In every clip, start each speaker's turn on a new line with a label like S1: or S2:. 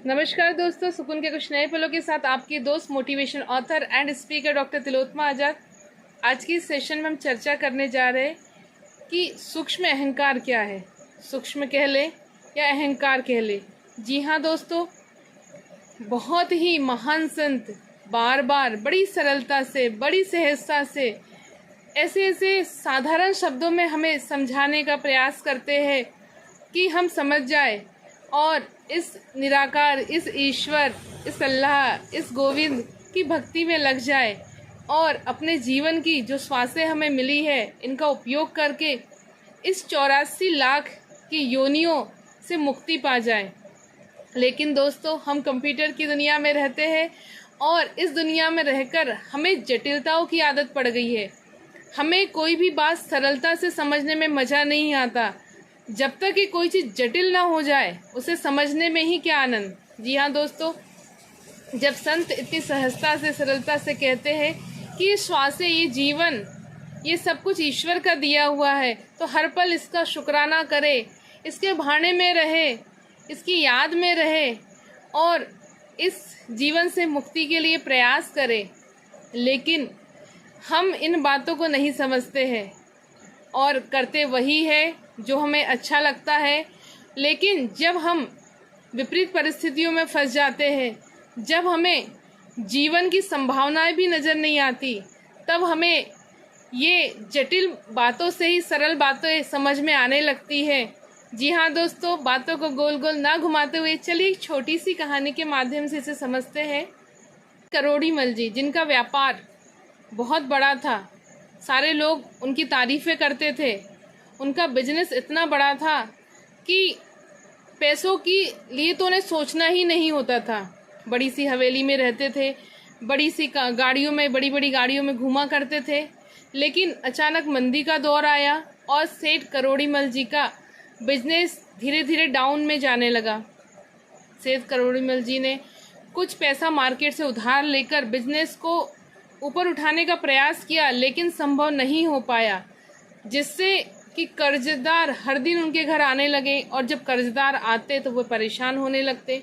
S1: नमस्कार दोस्तों, सुकून के कुछ नए पलों के साथ आपकी दोस्त motivation author and speaker doctor Tilottama Azad. आज की इस सेशन में हम चर्चा करने जा रहे हैं कि सूक्ष्म अहंकार क्या है। सूक्ष्म कह ले या अहंकार कह ले। जी हाँ दोस्तों, बहुत ही महान संत बार बार बड़ी सरलता से, बड़ी सहजता से ऐसे ऐसे साधारण शब्दों में हमें समझाने का प्रयास करते हैं कि हम समझ जाए और इस निराकार, इस ईश्वर, इस अल्लाह, इस गोविंद की भक्ति में लग जाए और अपने जीवन की जो श्वासें हमें मिली है इनका उपयोग करके इस 84 लाख की योनियों से मुक्ति पा जाए। लेकिन दोस्तों, हम कंप्यूटर की दुनिया में रहते हैं और इस दुनिया में रहकर हमें जटिलताओं की आदत पड़ गई है। हमें कोई भी बात सरलता से समझने में मज़ा नहीं आता। जब तक कि कोई चीज़ जटिल ना हो जाए उसे समझने में ही क्या आनंद। जी हाँ दोस्तों, जब संत इतनी सहजता से, सरलता से कहते हैं कि ये श्वासें, ये जीवन, ये सब कुछ ईश्वर का दिया हुआ है, तो हर पल इसका शुक्राना करे, इसके भाने में रहे, इसकी याद में रहे और इस जीवन से मुक्ति के लिए प्रयास करे। लेकिन हम इन बातों को नहीं समझते हैं और करते वही है जो हमें अच्छा लगता है। लेकिन जब हम विपरीत परिस्थितियों में फंस जाते हैं, जब हमें जीवन की संभावनाएं भी नज़र नहीं आती, तब हमें ये जटिल बातों से ही सरल बातें समझ में आने लगती है। जी हाँ दोस्तों, बातों को गोल गोल ना घुमाते हुए चलिए एक छोटी सी कहानी के माध्यम से इसे समझते हैं। करोड़ीमल जी, जिनका व्यापार बहुत बड़ा था, सारे लोग उनकी तारीफ़ें करते थे। उनका बिजनेस इतना बड़ा था कि पैसों के लिए तो उन्हें सोचना ही नहीं होता था। बड़ी सी हवेली में रहते थे, बड़ी सी गाड़ियों में, बड़ी बड़ी गाड़ियों में घूमा करते थे। लेकिन अचानक मंदी का दौर आया और सेठ करोड़ीमल जी का बिजनेस धीरे धीरे डाउन में जाने लगा। सेठ करोड़ीमल जी ने कुछ पैसा मार्केट से उधार लेकर बिजनेस को ऊपर उठाने का प्रयास किया, लेकिन संभव नहीं हो पाया, जिससे कि कर्जदार हर दिन उनके घर आने लगे और जब कर्जदार आते तो वो परेशान होने लगते।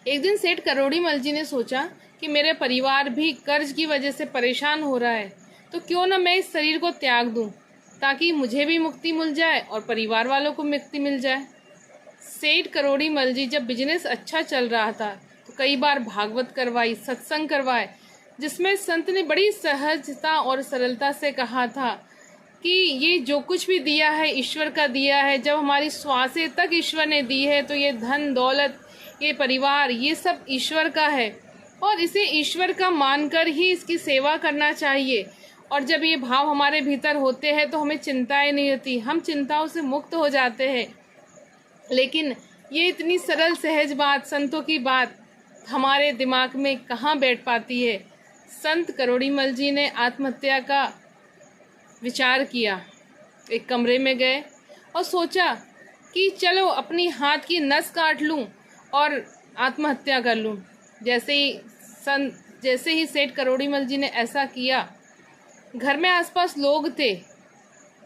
S1: एक दिन सेठ करोड़ीमल जी ने सोचा कि मेरे परिवार भी कर्ज की वजह से परेशान हो रहा है, तो क्यों ना मैं इस शरीर को त्याग दूं, ताकि मुझे भी मुक्ति मिल जाए और परिवार वालों को मुक्ति मिल जाए। सेठ करोड़ीमल जी जब बिजनेस अच्छा चल रहा था तो कई बार भागवत करवाई, सत्संग करवाए, जिसमें संत ने बड़ी सहजता और सरलता से कहा था कि ये जो कुछ भी दिया है ईश्वर का दिया है। जब हमारी श्वासें तक ईश्वर ने दी है तो ये धन दौलत, ये परिवार, ये सब ईश्वर का है और इसे ईश्वर का मानकर ही इसकी सेवा करना चाहिए। और जब ये भाव हमारे भीतर होते हैं तो हमें चिंताएं नहीं होती, हम चिंताओं से मुक्त हो जाते हैं। लेकिन ये इतनी सरल सहज बात, संतों की बात हमारे दिमाग में कहाँ बैठ पाती है। संत करोड़ीमल जी ने आत्महत्या का विचार किया। एक कमरे में गए और सोचा कि चलो अपनी हाथ की नस काट लूं और आत्महत्या कर लूं। जैसे ही सेठ करोड़ीमल जी ने ऐसा किया, घर में आसपास लोग थे,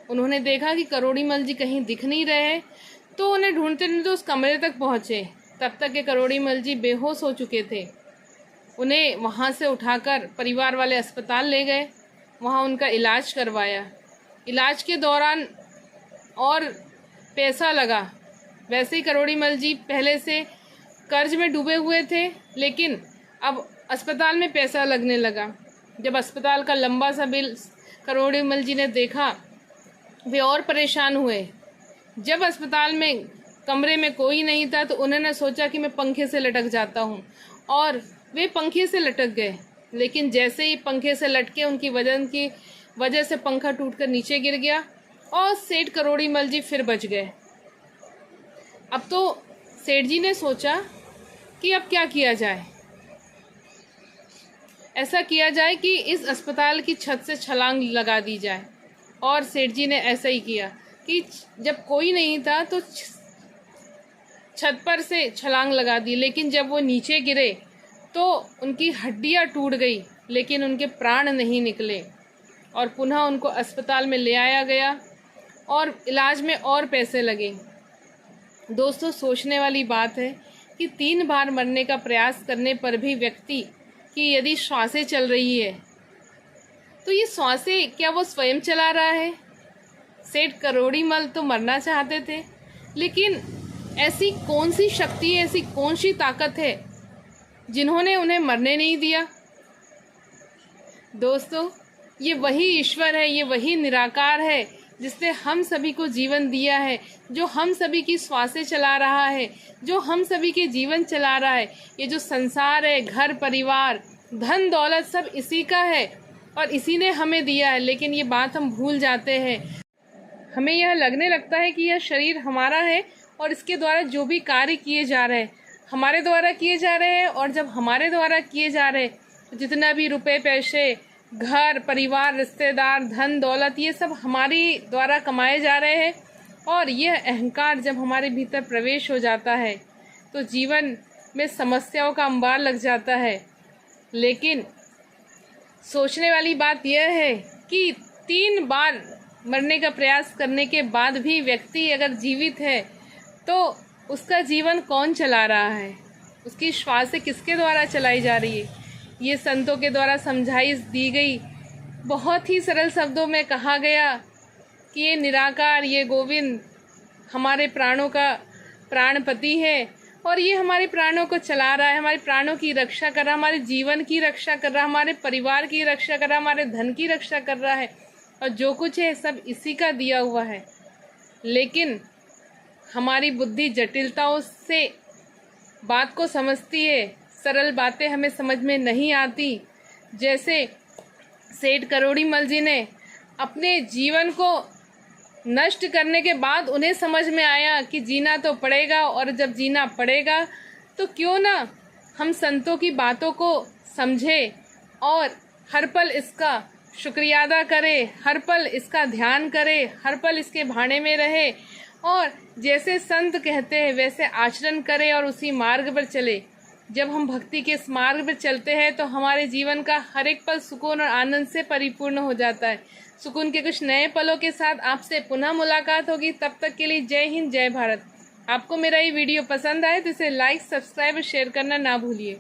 S1: उन्होंने देखा कि करोड़ीमल जी कहीं दिख नहीं रहे, तो उन्हें ढूंढते ढूंढते उस कमरे तक पहुँचे। तब तक के करोड़ीमल जी बेहोश हो चुके थे। उन्हें वहाँ से उठाकर परिवार वाले अस्पताल ले गए, वहाँ उनका इलाज करवाया। इलाज के दौरान और पैसा लगा। वैसे ही करोड़ीमल जी पहले से कर्ज में डूबे हुए थे, लेकिन अब अस्पताल में पैसा लगने लगा। जब अस्पताल का लंबा सा बिल करोड़ीमल जी ने देखा, वे और परेशान हुए। जब अस्पताल में कमरे में कोई नहीं था तो उन्होंने सोचा कि मैं पंखे से लटक जाता हूँ, और वे पंखे से लटक गए। लेकिन जैसे ही पंखे से लटके, उनकी वजन की वजह से पंखा टूटकर नीचे गिर गया और सेठ करोड़ीमल जी फिर बच गए। अब तो सेठ जी ने सोचा कि अब क्या किया जाए। ऐसा किया जाए कि इस अस्पताल की छत से छलांग लगा दी जाए। और सेठ जी ने ऐसा ही किया कि जब कोई नहीं था तो छत पर से छलांग लगा दी। लेकिन जब वो नीचे गिरे तो उनकी हड्डियां टूट गई, लेकिन उनके प्राण नहीं निकले और पुनः उनको अस्पताल में ले आया गया और इलाज में और पैसे लगे। दोस्तों, सोचने वाली बात है कि कि 3 बार मरने का प्रयास करने पर भी व्यक्ति की यदि श्वासें चल रही है तो ये श्वासें क्या वो स्वयं चला रहा है? सेठ करोड़ीमल तो मरना चाहते थे, लेकिन ऐसी कौन सी शक्ति है, ऐसी कौन सी ताकत है जिन्होंने उन्हें मरने नहीं दिया? दोस्तों, ये वही ईश्वर है, ये वही निराकार है जिसने हम सभी को जीवन दिया है, जो हम सभी की श्वासें चला रहा है, जो हम सभी के जीवन चला रहा है। ये जो संसार है, घर परिवार, धन दौलत, सब इसी का है और इसी ने हमें दिया है। लेकिन ये बात हम भूल जाते हैं। हमें यह लगने लगता है कि यह शरीर हमारा है और इसके द्वारा जो भी कार्य किए जा रहे हैं हमारे द्वारा किए जा रहे हैं, और जब हमारे द्वारा किए जा रहे हैं जितना भी रुपए पैसे, घर परिवार, रिश्तेदार, धन दौलत, ये सब हमारी द्वारा कमाए जा रहे हैं। और यह अहंकार जब हमारे भीतर प्रवेश हो जाता है तो जीवन में समस्याओं का अंबार लग जाता है। लेकिन सोचने वाली बात यह है कि 3 बार मरने का प्रयास करने के बाद भी व्यक्ति अगर जीवित है तो उसका जीवन कौन चला रहा है? उसकी श्वासें किसके द्वारा चलाई जा रही है? ये संतों के द्वारा समझाई दी गई, बहुत ही सरल शब्दों में कहा गया कि ये निराकार, ये गोविंद हमारे प्राणों का प्राणपति है और ये हमारे प्राणों को चला रहा है, हमारे प्राणों की रक्षा कर रहा है, हमारे जीवन की रक्षा कर रहा है, हमारे परिवार की रक्षा कर रहा है, हमारे धन की रक्षा कर रहा है, और जो कुछ है सब इसी का दिया हुआ है। लेकिन हमारी बुद्धि जटिलताओं से बात को समझती है, सरल बातें हमें समझ में नहीं आती। जैसे सेठ करोड़ीमल जी ने अपने जीवन को नष्ट करने के बाद उन्हें समझ में आया कि जीना तो पड़ेगा, और जब जीना पड़ेगा तो क्यों ना हम संतों की बातों को समझें और हर पल इसका शुक्रिया अदा करें, हर पल इसका ध्यान करें, हर पल इसके भाने में रहे और जैसे संत कहते हैं वैसे आचरण करें और उसी मार्ग पर चले। जब हम भक्ति के इस मार्ग पर चलते हैं तो हमारे जीवन का हर एक पल सुकून और आनंद से परिपूर्ण हो जाता है। सुकून के कुछ नए पलों के साथ आपसे पुनः मुलाकात होगी। तब तक के लिए जय हिंद, जय भारत। आपको मेरा ये वीडियो पसंद आए तो इसे लाइक, सब्सक्राइब और शेयर करना ना भूलिए।